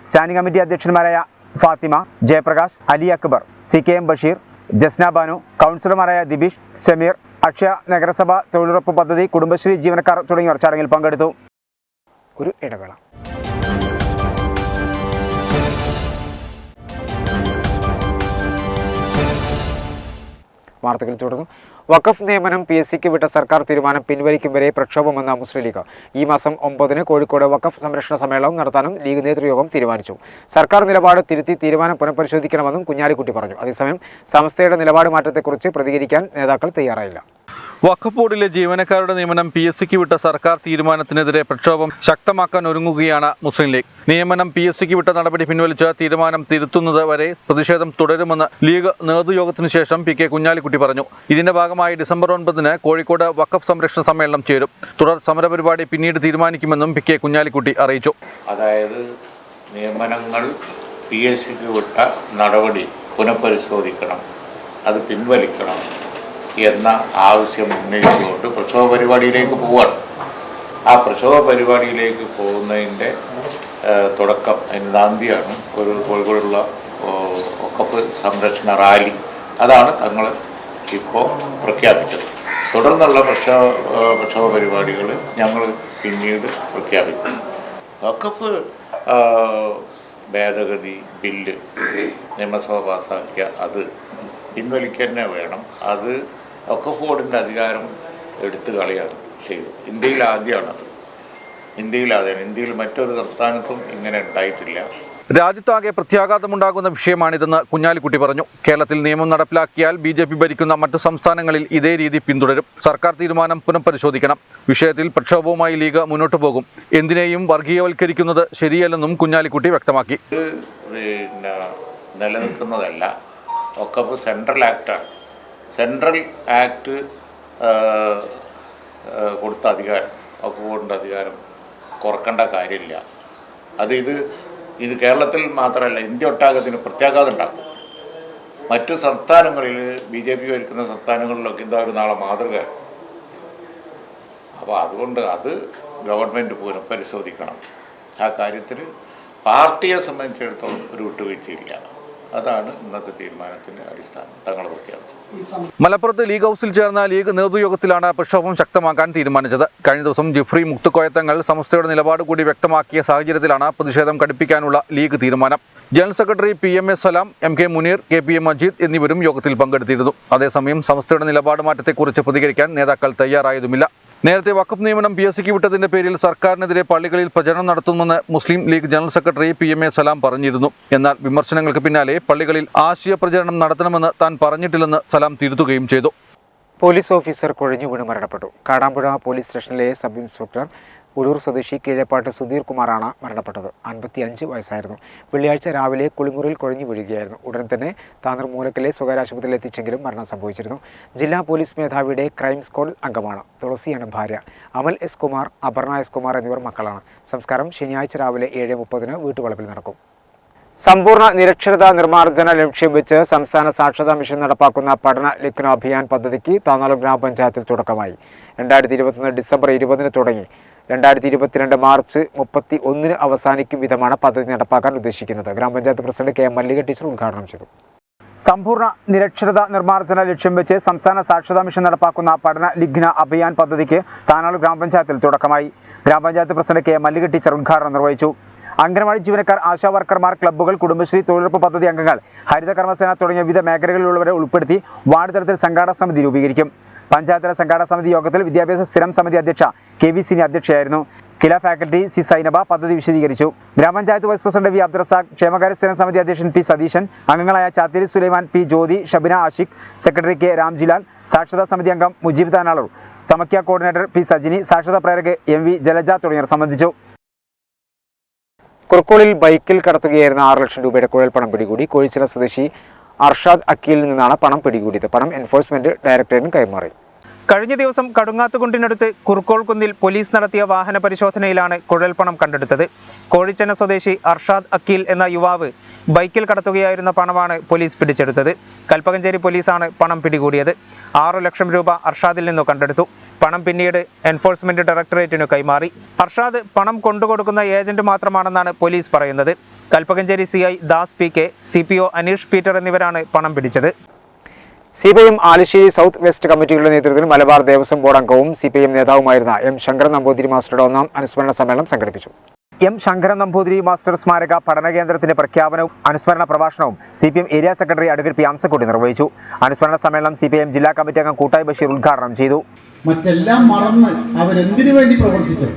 സ്റ്റാൻഡിംഗ് കമ്മിറ്റി അധ്യക്ഷന്മാരായ ഫാത്തിമ, ജയപ്രകാശ്, അലി അക്ബർ, CKM ബഷീർ, ജസ്ന ബാനു, കൗൺസിലർമാരായ ദിബീഷ്, സമീർ, അക്ഷയ നഗരസഭ തൊഴിലുറപ്പ് പദ്ധതി, കുടുംബശ്രീ ജീവനക്കാർ തുടങ്ങിയവർ ചടങ്ങിൽ പങ്കെടുത്തു. ഒരു ഇടവേള. വാർത്തകൾ തുടർന്നു. വഖഫ് നിയമനം PSCക്ക് വിട്ട സർക്കാർ തീരുമാനം പിൻവലിക്കും വരെ പ്രക്ഷോഭമെന്ന മുസ്ലിം ലീഗ്. ഈ മാസം 9-ന് കോഴിക്കോട് വഖഫ് സംരക്ഷണ സമ്മേളനം നടത്താനും ലീഗ് നേതൃയോഗം തീരുമാനിച്ചു. സർക്കാർ നിലപാട് തിരുത്തി തീരുമാനം പുനഃപരിശോധിക്കണമെന്നും കുഞ്ഞാലിക്കുട്ടി പറഞ്ഞു. അതേസമയം സമസ്തയുടെ നിലപാട് മാറ്റത്തെക്കുറിച്ച് പ്രതികരിക്കാൻ നേതാക്കൾ തയ്യാറായില്ല. വഖഫ് ബോർഡിലെ ജീവനക്കാരുടെ നിയമനം PSCക്ക് വിട്ട സർക്കാർ തീരുമാനത്തിനെതിരെ പ്രക്ഷോഭം ശക്തമാക്കാൻ ഒരുങ്ങുകയാണ് മുസ്ലിം ലീഗ്. നിയമനം PSCക്ക് വിട്ട നടപടി പിൻവലിച്ച് തീരുമാനം തിരുത്തുന്നത് വരെ പ്രതിഷേധം തുടരുമെന്ന് ലീഗ് നേതൃയോഗത്തിനു ശേഷം PK കുഞ്ഞാലിക്കുട്ടി പറഞ്ഞു. ഇതിന്റെ ഭാഗമായി ഡിസംബർ 9-ന് കോഴിക്കോട് വഖഫ് സംരക്ഷണ സമ്മേളനം ചേരും. തുടർ സമരപരിപാടി പിന്നീട് തീരുമാനിക്കുമെന്നും PK കുഞ്ഞാലിക്കുട്ടി അറിയിച്ചു. അതായത് നിയമനങ്ങൾ PSCക്ക് വിട്ട നടപടി പുനഃപരിശോധിക്കണം, അത് പിൻവലിക്കണം എന്ന ആവശ്യം ഉന്നയിച്ചുകൊണ്ട് പ്രക്ഷോഭ പരിപാടിയിലേക്ക് പോവുകയാണ്. ആ പ്രക്ഷോഭ പരിപാടിയിലേക്ക് പോകുന്നതിൻ്റെ തുടക്കം, അതിൻ്റെ നാന്തിയാണ് ഒരു കോഴിക്കോടുള്ള വഖഫ് സംരക്ഷണ റാലി. അതാണ് തങ്ങൾ ഇപ്പോൾ പ്രഖ്യാപിച്ചത്. തുടർന്നുള്ള പ്രക്ഷോഭ പരിപാടികൾ ഞങ്ങൾ പിന്നീട് പ്രഖ്യാപിക്കും. വഖഫ് ഭേദഗതി ബില്ല് നിയമസഭ പാസ്സാക്കിയ അത് പിൻവലിക്കുക തന്നെ വേണം. അത് വഖഫ് ബോർഡിൻ്റെ അധികാരം എടുത്തു കളയാണ് ചെയ്തത്. ഇന്ത്യയിൽ ആദ്യമാണത്. ഇന്ത്യയിൽ മറ്റൊരു സംസ്ഥാനത്തും ഇങ്ങനെ ഉണ്ടായിട്ടില്ല. രാജ്യത്താകെ പ്രത്യാഘാതമുണ്ടാകുന്ന വിഷയമാണിതെന്ന് കുഞ്ഞാലിക്കുട്ടി പറഞ്ഞു. കേരളത്തിൽ നിയമം നടപ്പിലാക്കിയാൽ BJP ഭരിക്കുന്ന മറ്റു സംസ്ഥാനങ്ങളിൽ ഇതേ രീതി പിന്തുടരും. സർക്കാർ തീരുമാനം പുനഃപരിശോധിക്കണം. വിഷയത്തിൽ പ്രക്ഷോഭവുമായി ലീഗ് മുന്നോട്ടു പോകും. എന്തിനേയും വർഗീയവൽക്കരിക്കുന്നത് ശരിയല്ലെന്നും കുഞ്ഞാലിക്കുട്ടി വ്യക്തമാക്കി. പിന്നെ നിലനിൽക്കുന്നതല്ല. വഖഫ് സെൻട്രൽ ആക്റ്റാണ്. സെൻട്രൽ ആക്ട് കൊടുത്ത അധികാരം, വഖഫ് ബോർഡിൻ്റെ അധികാരം കുറക്കേണ്ട കാര്യമില്ല. അത് ഇത് കേരളത്തിൽ മാത്രമല്ല, ഇന്ത്യ ഒട്ടാകത്തിന് പ്രത്യാഘാതം ഉണ്ടാക്കും. മറ്റു സംസ്ഥാനങ്ങളിൽ BJP ഭരിക്കുന്ന സംസ്ഥാനങ്ങളിലൊക്കെ എന്താ ഒരു നാളെ മാതൃക. അപ്പോൾ അതുകൊണ്ട് അത് ഗവൺമെൻറ് പുനഃപരിശോധിക്കണം. ആ കാര്യത്തിൽ പാർട്ടിയെ സംബന്ധിച്ചിടത്തോളം ഒരു വിട്ടുവീഴ്ചയില്ല. അതാണ് ഇന്നത്തെ തീരുമാനത്തിന്റെ അടിസ്ഥാനം. തങ്ങൾ പ്രഖ്യാപിച്ചത്. മലപ്പുറത്ത് ലീഗ് ഹൗസിൽ ചേർന്ന ലീഗ് നേതൃയോഗത്തിലാണ് പ്രക്ഷോഭം ശക്തമാക്കാൻ തീരുമാനിച്ചത്. കഴിഞ്ഞ ദിവസം ജിഫ്രി മുക്തുക്കോയത്തങ്ങൾ സമസ്തയുടെ നിലപാട് കൂടി വ്യക്തമാക്കിയ സാഹചര്യത്തിലാണ് പ്രതിഷേധം കടുപ്പിക്കാനുള്ള ലീഗ് തീരുമാനം. ജനറൽ സെക്രട്ടറി PMA സലാം, MK മുനീർ, KPM മജീദ് എന്നിവരും യോഗത്തിൽ പങ്കെടുത്തിരുന്നു. അതേസമയം സമസ്തയുടെ നിലപാട് മാറ്റത്തെക്കുറിച്ച് പ്രതികരിക്കാൻ നേതാക്കൾ തയ്യാറായതുമില്ല. നേരത്തെ വഖഫ് നിയമനം PSCക്ക് വിട്ടതിന്റെ പേരിൽ സർക്കാരിനെതിരെ പള്ളികളിൽ പ്രചരണം നടത്തുമെന്ന് മുസ്ലിം ലീഗ് ജനറൽ സെക്രട്ടറി PMA സലാം പറഞ്ഞിരുന്നു. എന്നാൽ വിമർശനങ്ങൾക്ക് പിന്നാലെ പള്ളികളിൽ ആശയ പ്രചരണം നടത്തണമെന്ന് താൻ പറഞ്ഞിട്ടില്ലെന്ന് സലാം തിരുത്തുകയും ചെയ്തു. പോലീസ് ഓഫീസർ കുഴഞ്ഞു വീണ് മരണപ്പെട്ടു. കാടാമ്പുഴ പോലീസ് സ്റ്റേഷനിലെ സബ് ഇൻസ്പെക്ടർ ഉളൂർ സ്വദേശി കീഴേപ്പാട്ട് സുധീർ കുമാറാണ് മരണപ്പെട്ടത്. 55 വയസ്സായിരുന്നു. വെള്ളിയാഴ്ച രാവിലെ കുളിമുറിയിൽ കുഴഞ്ഞു വീഴുകയായിരുന്നു. ഉടൻ തന്നെ താനൂർ മൂലക്കലെ സ്വകാര്യ ആശുപത്രിയിൽ എത്തിച്ചെങ്കിലും മരണം സംഭവിച്ചിരുന്നു. ജില്ലാ പോലീസ് മേധാവിയുടെ ക്രൈം സ്ക്വാഡ് അംഗമാണ്. തുളസിയാണ് ഭാര്യ. അമൽ എസ് കുമാർ, അപർണ എസ് കുമാർ എന്നിവർ മക്കളാണ്. സംസ്കാരം ശനിയാഴ്ച രാവിലെ 7:30 വീട്ടുവളപ്പിൽ നടക്കും. സമ്പൂർണ്ണ നിരക്ഷരതാ നിർമ്മാർജ്ജന ലക്ഷ്യം വെച്ച് സംസ്ഥാന സാക്ഷരതാ മിഷൻ നടപ്പാക്കുന്ന പഠന ലിഖ്ന അഭിയാൻ പദ്ധതിക്ക് താനാളൂർ ഗ്രാമപഞ്ചായത്തിൽ തുടക്കമായി. 2021 ഡിസംബർ 20 തുടങ്ങി 2022 മാർച്ച് 31 അവസാനിക്കും വിധമാണ് പദ്ധതി നടപ്പാക്കാൻ ഉദ്ദേശിക്കുന്നത്. ഗ്രാമപഞ്ചായത്ത് പ്രസിഡന്റ് കെ മല്ലിക ടീച്ചർ ഉദ്ഘാടനം ചെയ്തു. സമ്പൂർണ്ണ നിരക്ഷരതാ നിർമ്മാർജ്ജന ലക്ഷ്യം വെച്ച് സംസ്ഥാന സാക്ഷരതാ മിഷൻ നടപ്പാക്കുന്ന പഠന ലിഖ്ന അഭിയാൻ പദ്ധതിക്ക് താനാളൂർ ഗ്രാമപഞ്ചായത്തിൽ തുടക്കമായി. ഗ്രാമപഞ്ചായത്ത് പ്രസിഡന്റ് കെ മല്ലിക ടീച്ചർ ഉദ്ഘാടനം നിർവഹിച്ചു. അംഗനവാടി ജീവനക്കാർ, ആശാ വർക്കർമാർ, ക്ലബ്ബുകൾ, കുടുംബശ്രീ, തൊഴിലുറപ്പ് പദ്ധതി അംഗങ്ങൾ, ഹരിത കർമ്മസേന തുടങ്ങിയ വിവിധ മേഖലകളിലുള്ളവരെ ഉൾപ്പെടുത്തി വാർഡ് തലത്തിൽ സംഘാടക സമിതി രൂപീകരിക്കും. പഞ്ചായത്തിലെ സംഘാടക സമിതി യോഗത്തിൽ വിദ്യാഭ്യാസ സ്ഥിരം സമിതി അധ്യക്ഷ KV സിനി അധ്യക്ഷയായിരുന്നു. കില ഫാക്കൽറ്റി സി സൈനബ പദ്ധതി വിശദീകരിച്ചു. ഗ്രാമപഞ്ചായത്ത് വൈസ് പ്രസിഡന്റ് വി അബ്ദുറസാഖ്, ക്ഷേമകാര്യ സ്ഥിരം സമിതി അധ്യക്ഷൻ പി സതീശൻ, അംഗങ്ങളായ Chathiri Sulaiman, P Jyothi, Shabina Ashiq, secretary K Ramjilal, സാക്ഷരതാ സമിതി അംഗം മുജീബ് താനാളൂർ, സമക്യ കോർഡിനേറ്റർ പി സജിനി, സാക്ഷരതാ പ്രേരക് MV ജലജ തുടങ്ങിയവർ സംബന്ധിച്ചു. കുറുക്കോളിൽ ബൈക്കിൽ കടത്തുകയായിരുന്ന 6 ലക്ഷം രൂപയുടെ കുഴൽപ്പണം പിടികൂടി. കോഴിച്ചിറ സ്വദേശി അർഷാദ് അക്കീലിൽ നിന്നാണ് പണം പിടികൂടിയത്. പണം എൻഫോഴ്സ്മെന്റ് ഡയറക്ടറേറ്റിന് കൈമാറി. കഴിഞ്ഞ ദിവസം കടുങ്ങാത്തുകുണ്ടിനടുത്ത് കുറുക്കോൾ കുന്നിൽ പോലീസ് നടത്തിയ വാഹന പരിശോധനയിലാണ് കുഴൽപ്പണം കണ്ടെടുത്തത്. കോഴിച്ചന സ്വദേശി അർഷാദ് അക്കീൽ എന്ന യുവാവ് ബൈക്കിൽ കടത്തുകയായിരുന്ന പണമാണ് പോലീസ് പിടിച്ചെടുത്തത്. കൽപ്പകഞ്ചേരി പോലീസാണ് പണം പിടികൂടിയത്. 6 ലക്ഷം രൂപ അർഷാദിൽ നിന്നു കണ്ടെടുത്തു. പണം പിന്നീട് എൻഫോഴ്സ്മെന്റ് ഡയറക്ടറേറ്റിനു കൈമാറി. അർഷാദ് പണം കൊണ്ടുകൊടുക്കുന്ന ഏജന്റ് മാത്രമാണെന്നാണ് പോലീസ് പറയുന്നത്. Kalpakanchery CI Das PK, CPO Aneesh Peter എന്നിവരാണ് പണം പിടിച്ചത്. CPIM ആലശ്ശേരി സൗത്ത് വെസ്റ്റ് കമ്മിറ്റികളുടെ നേതൃത്വത്തിൽ മലബാർ ദേവസ്വം ബോർഡ് അംഗവും CPIM നേതാവുമായിരുന്ന M ശങ്കരൻ നമ്പൂതിരി മാസ്റ്ററുടെ 1ാം അനുസ്മരണ സമ്മേളനം സംഘടിപ്പിച്ചു. M ശങ്കരൻ നമ്പൂതിരി മാസ്റ്റർ സ്മാരക പഠന കേന്ദ്രത്തിന്റെ പ്രഖ്യാപനവും അനുസ്മരണ പ്രഭാഷണവും CPIM area secretary advocate P Amsakutty നിർവഹിച്ചു. അനുസ്മരണ സമ്മേളനം CPIM ജില്ലാ കമ്മിറ്റി അംഗം കൂട്ടായി ബഷീർ ഉദ്ഘാടനം ചെയ്തു. മറ്റെല്ലാം മറന്ന് അവരെന്തിനു വേണ്ടി പ്രവർത്തിച്ചു?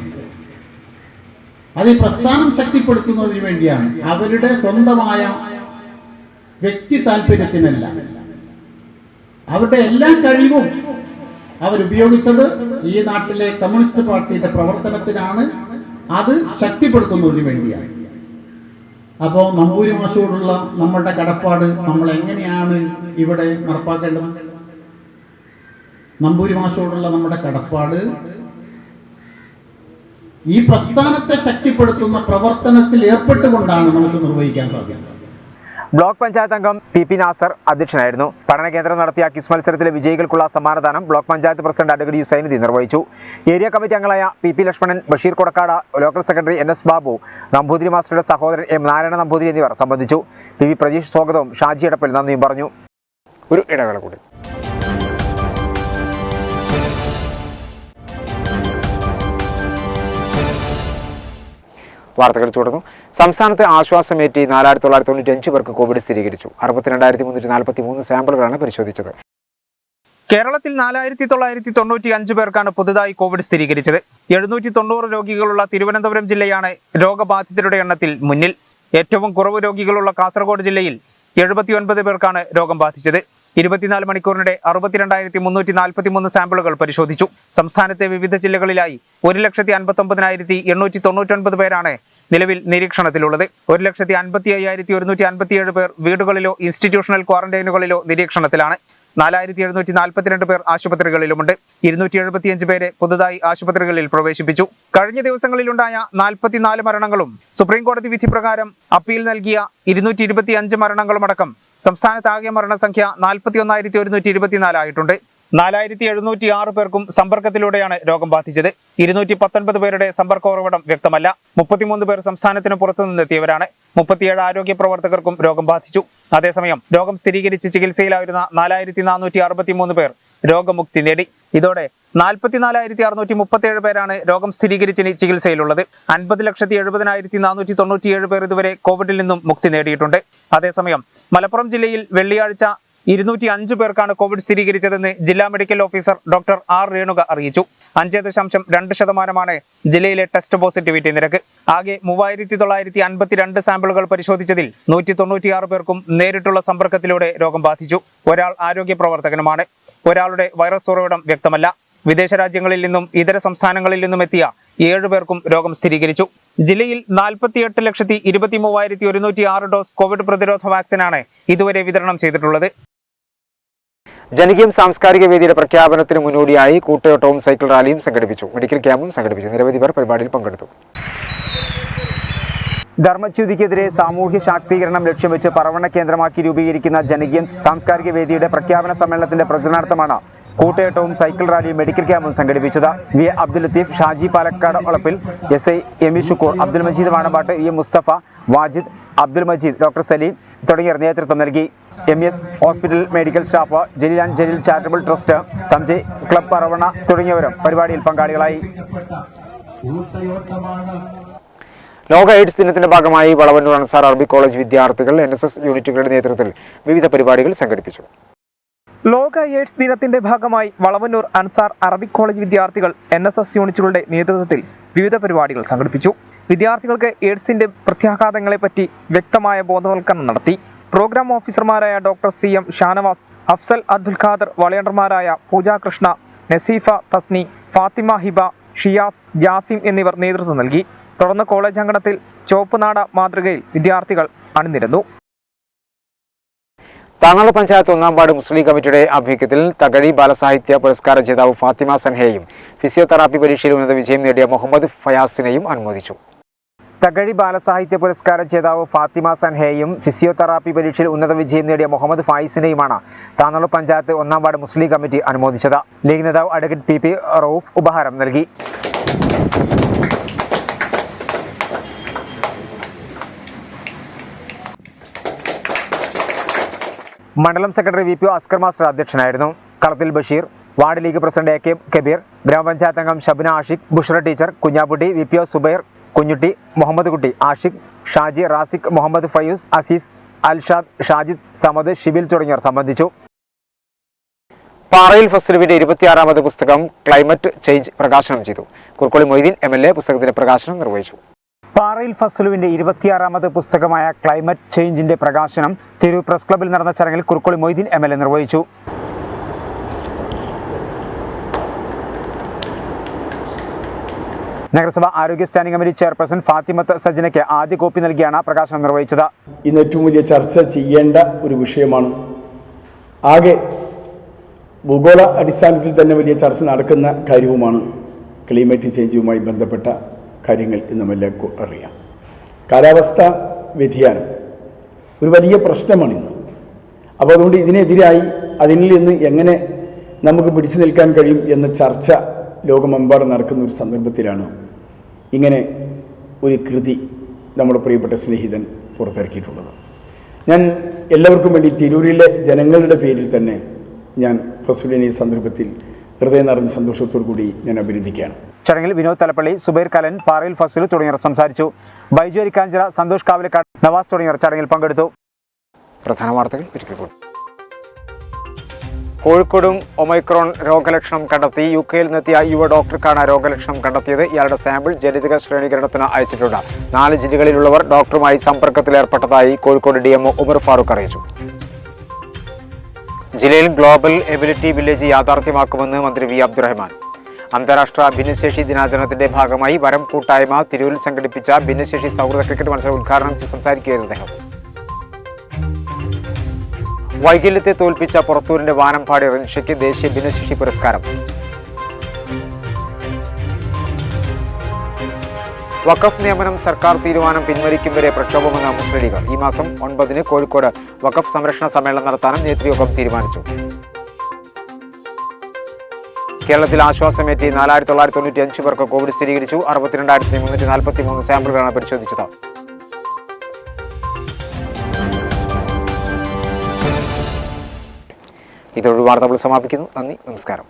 അത് ഈ പ്രസ്ഥാനം ശക്തിപ്പെടുത്തുന്നതിന് വേണ്ടിയാണ്. അവരുടെ സ്വന്തമായ വ്യക്തി താല്പര്യത്തിനല്ല. അവരുടെ എല്ലാ കഴിവും അവരുപയോഗിച്ചത് ഈ നാട്ടിലെ കമ്മ്യൂണിസ്റ്റ് പാർട്ടിയുടെ പ്രവർത്തനത്തിനാണ്. അത് ശക്തിപ്പെടുത്തുന്നതിന് വേണ്ടിയാണ്. അപ്പോൾ നമ്പൂരി മാഷോടുള്ള നമ്മളുടെ കടപ്പാട് നമ്മൾ എങ്ങനെയാണ് ഇവിടെ നടപ്പാക്കേണ്ടത്? നമ്പൂരി മാഷോടുള്ള നമ്മുടെ കടപ്പാട് ഈ പ്രസ്ഥാനത്തെ ശക്തിപ്പെടുത്തുന്ന പ്രവർത്തനത്തിൽ ഏർപ്പെട്ടുകൊണ്ടാണ് നമുക്ക് നിർവഹിക്കാൻ സാധിക്കുന്നത്. ബ്ലോക്ക് പഞ്ചായത്ത് അംഗം PP നാസർ അധ്യക്ഷനായിരുന്നു. പഠന കേന്ദ്രം നടത്തിയ ക്വിസ് മത്സരത്തിലെ വിജയികൾക്കുള്ള സമ്മാനദാനം block panchayat president advocate Yusainuddin നിർവഹിച്ചു. ഏരിയ കമ്മിറ്റി അംഗങ്ങളായ PP Lakshmanan, Basheer Kodakkad, local secretary NS Babu, Namboothiri മാസ്റ്ററുടെ സഹോദരൻ M നാരായണ നമ്പൂതിരി എന്നിവർ സംബന്ധിച്ചു. PV പ്രജീഷ് സ്വാഗതവും ഷാജി എടപ്പൽ നന്ദിയും പറഞ്ഞു. ഒരു ഇടവേള കൂടി. വാർത്തകൾ തുടർന്നു. സംസ്ഥാനത്ത് ആശ്വാസമേറ്റി 4995 പേർക്ക് കോവിഡ് സ്ഥിരീകരിച്ചു. 62,343 സാമ്പിളുകളാണ് പരിശോധിച്ചത്. കേരളത്തിൽ 4995 പേർക്കാണ് പുതുതായി കോവിഡ് സ്ഥിരീകരിച്ചത്. 790 രോഗികളുള്ള തിരുവനന്തപുരം ജില്ലയാണ് രോഗബാധിതരുടെ എണ്ണത്തിൽ മുന്നിൽ. ഏറ്റവും കുറവ് രോഗികളുള്ള കാസർഗോഡ് ജില്ലയിൽ 79 പേർക്കാണ് രോഗം ബാധിച്ചത്. 24 മണിക്കൂറിനിടെ 62,343 സാമ്പിളുകൾ പരിശോധിച്ചു. സംസ്ഥാനത്തെ വിവിധ ജില്ലകളിലായി 1,59,899 പേരാണ് നിലവിൽ നിരീക്ഷണത്തിലുള്ളത്. 1,55,157 പേർ വീടുകളിലോ ഇൻസ്റ്റിറ്റ്യൂഷണൽ ക്വാറന്റൈനുകളിലോ നിരീക്ഷണത്തിലാണ്. 4,742 പേർ ആശുപത്രികളിലുമുണ്ട്. 275 പേരെ പുതുതായി ആശുപത്രികളിൽ പ്രവേശിപ്പിച്ചു. കഴിഞ്ഞ ദിവസങ്ങളിലുണ്ടായ 44 മരണങ്ങളും സുപ്രീം കോടതി വിധി പ്രകാരം അപ്പീൽ നൽകിയ 225 മരണങ്ങളുമടക്കം സംസ്ഥാനത്താകെ മരണസംഖ്യ 41,124 ആയിട്ടുണ്ട്. 4,706 പേർക്കും സമ്പർക്കത്തിലൂടെയാണ് രോഗം ബാധിച്ചത്. 219 പേരുടെ സമ്പർക്ക ഉറവിടം വ്യക്തമല്ല. 33 പേർ സംസ്ഥാനത്തിന് പുറത്തുനിന്നെത്തിയവരാണ്. 37 ആരോഗ്യ പ്രവർത്തകർക്കും രോഗം ബാധിച്ചു. അതേസമയം രോഗം സ്ഥിരീകരിച്ച് ചികിത്സയിലായിരുന്ന 4,463 പേർ രോഗമുക്തി നേടി. ഇതോടെ 44,637 പേരാണ് രോഗം സ്ഥിരീകരിച്ച് ചികിത്സയിലുള്ളത്. 50,70,497 പേർ ഇതുവരെ കോവിഡിൽ നിന്നും മുക്തി നേടിയിട്ടുണ്ട്. അതേസമയം മലപ്പുറം ജില്ലയിൽ വെള്ളിയാഴ്ച 205 പേർക്കാണ് കോവിഡ് സ്ഥിരീകരിച്ചതെന്ന് ജില്ലാ medical officer doctor R Renuka അറിയിച്ചു. 5.2% ജില്ലയിലെ ടെസ്റ്റ് പോസിറ്റിവിറ്റി നിരക്ക്. ആകെ 3,952 സാമ്പിളുകൾ പരിശോധിച്ചതിൽ 196 പേർക്കും നേരിട്ടുള്ള സമ്പർക്കത്തിലൂടെ രോഗം ബാധിച്ചു. ഒരാൾ ആരോഗ്യ പ്രവർത്തകനുമാണ്. ഒരാളുടെ വൈറസ് ഉറവിടം വ്യക്തമല്ല. വിദേശ രാജ്യങ്ങളിൽ നിന്നും ഇതര സംസ്ഥാനങ്ങളിൽ നിന്നും എത്തിയ 7 പേർക്കും രോഗം സ്ഥിരീകരിച്ചു. ജില്ലയിൽ 48,23,106 ഡോസ് കോവിഡ് പ്രതിരോധ വാക്സിനാണ് ഇതുവരെ വിതരണം ചെയ്തിട്ടുള്ളത്. ജനകീയം സാംസ്കാരിക വേദിയുടെ പ്രഖ്യാപനത്തിന് മുന്നോടിയായി കൂട്ടയോട്ടവും സൈക്കിൾ റാലിയും സംഘടിപ്പിച്ചു. മെഡിക്കൽ ക്യാമ്പും സംഘടിപ്പിച്ചു. നിരവധി പേർ പരിപാടിയിൽ പങ്കെടുത്തു. ധർമ്മച്യുതിക്കെതിരെ സാമൂഹ്യ ശാക്തീകരണം ലക്ഷ്യം വെച്ച് പറവണ്ണ കേന്ദ്രമാക്കി രൂപീകരിക്കുന്ന ജനകീയം സാംസ്കാരിക വേദിയുടെ പ്രഖ്യാപന സമ്മേളനത്തിന്റെ പ്രചരണാർത്ഥമാണ് കൂട്ടയോട്ടവും സൈക്കിൾ റാലിയും മെഡിക്കൽ ക്യാമ്പും സംഘടിപ്പിച്ചത്. V Abdul Latheef, Shaji Palakkad Olappil, SI M E Shukoor, Abdul Majeed Vanambatt, E Mustafa, Wajid, Abdul Majeed, doctor Saleem തുടങ്ങിയവർ നേതൃത്വം നൽകി. MS hospital medical staff, Jaleel and Jaleel charitable trust, Sanjay club Paravanna തുടങ്ങിയവരും പരിപാടിയിൽ പങ്കാളികളായി. ലോക എയ്ഡ്സ് ദിനത്തിന്റെ ഭാഗമായി വളവന്നൂർ അൻസാർ അറബിക് കോളേജ് വിദ്യാർത്ഥികൾ NSS യൂണിറ്റുകളുടെ നേതൃത്വത്തിൽ വിവിധ പരിപാടികൾ സംഘടിപ്പിച്ചു. ലോക എയ്ഡ്സ് ദിനത്തിന്റെ ഭാഗമായി വളവന്നൂർ അൻസാർ അറബിക് കോളേജ് വിദ്യാർത്ഥികൾ NSS യൂണിറ്റുകളുടെ നേതൃത്വത്തിൽ വിവിധ പരിപാടികൾ സംഘടിപ്പിച്ചു. വിദ്യാർത്ഥികൾക്ക് എയ്ഡ്സിന്റെ പ്രത്യാഘാതങ്ങളെപ്പറ്റി വ്യക്തമായ ബോധവൽക്കരണം നടത്തി. പ്രോഗ്രാം ഓഫീസർമാരായ ഡോക്ടർ CM ഷാനവാസ്, അഫ്സൽ അബ്ദുൽ ഖാദർ, വളണ്ടിയർമാരായ പൂജ കൃഷ്ണ, നസീഫ തസ്നി, ഫാത്തിമ ഹിബ, ഷിയാസ്, ജാസിം എന്നിവർ നേതൃത്വം നൽകി. തുടർന്ന് കോളേജ് അങ്കണത്തിൽ ചോപ്പുനാട മാതൃകയിൽ വിദ്യാർത്ഥികൾ അണിനിരന്നു. താങ്ങാള പഞ്ചായത്ത് 1-ാം വാർഡ് മുസ്ലിം ലീഗ് കമ്മിറ്റിയുടെ ആഭിമുഖ്യത്തിൽ തകഴി ബാലസാഹിത്യ പുരസ്കാര ജേതാവ് ഫാത്തിമ സൻഹയെയും ഫിസിയോതെറാപ്പി പരീക്ഷയിൽ ഉന്നത വിജയം നേടിയ മുഹമ്മദ് ഫയാസിനെയും അനുമോദിച്ചു. തകഴി ബാലസാഹിത്യ പുരസ്കാര ജേതാവ് ഫാത്തിമ സൻഹയെയും ഫിസിയോതെറാപ്പി പരീക്ഷയിൽ ഉന്നത വിജയം നേടിയ മുഹമ്മദ് ഫായിസിനെയുമാണ് താങ്ങാള പഞ്ചായത്ത് 1-ാം വാർഡ് മുസ്ലിം ലീഗ് കമ്മിറ്റി അനുമോദിച്ചത്. ലീഗ് നേതാവ് അഡ്വക്കേറ്റ് PP റൌഫ് ഉപഹാരം നൽകി. മണ്ഡലം സെക്രട്ടറി VP അസ്കർ മാസ്റ്റർ അധ്യക്ഷനായിരുന്നു. Kalathil Basheer, ward league president AK Kabeer, grama panchayat അംഗം ഷബ്ന ആഷിഖ്, ബുഷ്ര ടീച്ചർ, കുഞ്ഞാപ്പുട്ടി, VPO സുബൈർ, കുഞ്ഞുട്ടി, മുഹമ്മദ് കുട്ടി, ആഷിഖ്, ഷാജി, റാസിഖ്, മുഹമ്മദ് ഫയൂസ്, അസീസ്, അൽഷാദ്, ഷാജിദ്, സമദ്, ഷിബിൽ തുടങ്ങിയവർ സംബന്ധിച്ചു. പാറയിൽ ഫസ്ലുവിന്റെ 26-ാമത് പുസ്തകം ക്ലൈമറ്റ് ചേഞ്ച് പ്രകാശനം ചെയ്തു. കുർക്കോളി മൊയ്തീൻ MLA പുസ്തകത്തിന്റെ പ്രകാശനം നിർവഹിച്ചു. പാറയിൽ ഫസ്ലുവിന്റെ 26-ാമത് പുസ്തകമായ ക്ലൈമറ്റ് ചേഞ്ചിന്റെ പ്രകാശനം തിരൂർ പ്രസ് ക്ലബ്ബിൽ നടന്ന ചടങ്ങിൽ കുർക്കോളി മൊയ്തീൻ MLA നിർവഹിച്ചു. നഗരസഭ ആരോഗ്യ സ്റ്റാൻഡിംഗ് കമ്മിറ്റി ചെയർപേഴ്സൺ ഫാത്തിമത്ത് സജ്ജനയ്ക്ക് ആദ്യ കോപ്പി നൽകിയാണ് പ്രകാശനം നിർവഹിച്ചത്. ഇന്ന് ഏറ്റവും വലിയ ചർച്ച ചെയ്യേണ്ട ഒരു വിഷയമാണ്. ആകെ ഭൂഗോള അടിസ്ഥാനത്തിൽ തന്നെ വലിയ ചർച്ച നടക്കുന്ന കാര്യവുമാണ് ക്ലൈമറ്റ് ചേഞ്ചുമായി ബന്ധപ്പെട്ട കാര്യങ്ങൾ എന്ന് എല്ലാവർക്കും അറിയാം. കാലാവസ്ഥ വ്യതിയാനം ഒരു വലിയ പ്രശ്നമാണ് ഇന്ന്. അപ്പോൾ അതുകൊണ്ട് ഇതിനെതിരായി അതിൽ നിന്ന് എങ്ങനെ നമുക്ക് പിടിച്ചു നിൽക്കാൻ കഴിയും എന്ന ചർച്ച ലോകമെമ്പാടും നടക്കുന്ന ഒരു സന്ദർഭത്തിലാണ് ഇങ്ങനെ ഒരു കൃതി നമ്മുടെ പ്രിയപ്പെട്ട സ്നേഹിതൻ പുറത്തിറക്കിയിട്ടുള്ളത്. ഞാൻ എല്ലാവർക്കും വേണ്ടി തിരൂരിലെ ജനങ്ങളുടെ പേരിൽ തന്നെ ഞാൻ ഫസ്ലുവിനെ ഈ സന്ദർഭത്തിൽ ഹൃദയം നിറഞ്ഞ സന്തോഷത്തോടു കൂടി ഞാൻ അഭിനന്ദിക്കുകയാണ്. ചടങ്ങിൽ വിനോദ് തലപ്പള്ളി, സുബൈർ കലൻ, പാറയിൽ ഫസ്ലു തുടങ്ങിയവർ സംസാരിച്ചു. ബൈജു അരിക്കാഞ്ചിറ, സന്തോഷ് കാവലക്കാട്, നവാസ് തുടങ്ങിയവർ ചടങ്ങിൽ പങ്കെടുത്തു. പ്രധാന വാർത്തകൾ ഒരിക്കൽ കൂടി. കോഴിക്കോടും ഒമൈക്രോൺ രോഗലക്ഷണം കണ്ടെത്തി. UK-യിൽ നിന്നെത്തിയ യുവ ഡോക്ടർക്കാണ് രോഗലക്ഷണം കണ്ടെത്തിയത്. ഇയാളുടെ സാമ്പിൾ ജനിതക ശ്രേണീകരണത്തിന് അയച്ചിട്ടുണ്ട്. 4 ജില്ലകളിലുള്ളവർ ഡോക്ടറുമായി സമ്പർക്കത്തിലേർപ്പെട്ടതായി കോഴിക്കോട് DMO ഉമർ ഫാറൂഖ് അറിയിച്ചു. ജില്ലയിൽ ഗ്ലോബൽ എബിലിറ്റി വില്ലേജ് യാഥാർത്ഥ്യമാക്കുമെന്ന് മന്ത്രി V അബ്ദുറഹ്മാൻ. അന്താരാഷ്ട്ര ഭിന്നശേഷി ദിനാചരണത്തിന്റെ ഭാഗമായി വരം കൂട്ടായ്മ തിരൂരിൽ സംഘടിപ്പിച്ച ഭിന്നശേഷി സൗഹൃദ ക്രിക്കറ്റ് മത്സരം ഉദ്ഘാടനം ചെയ്ത് സംസാരിക്കുകയായിരുന്നു അദ്ദേഹം. വൈകല്യത്തെ തോൽപ്പിച്ച പുറത്തൂരിന്റെ വാനമ്പാടി റിൻഷയ്ക്ക് ദേശീയ ഭിന്നശേഷി പുരസ്കാരം. വഖഫ് നിയമനം സർക്കാർ തീരുമാനം പിൻവലിക്കും വരെ പ്രക്ഷോഭമെന്ന മുസ്ലിം ലീഗ്. ഈ മാസം 9-ന് കോഴിക്കോട് വഖഫ് സംരക്ഷണ സമ്മേളനം നടത്താനും നേതൃയോഗം തീരുമാനിച്ചു. കേരളത്തിൽ ആശ്വാസമേറ്റി 4995 പേർക്ക് കോവിഡ് സ്ഥിരീകരിച്ചു. 62,343 സാമ്പിളുകളാണ് പരിശോധിച്ചത്. ഇതോടെ വാർത്തകൾ സമാപിക്കുന്നു. നന്ദി, നമസ്കാരം.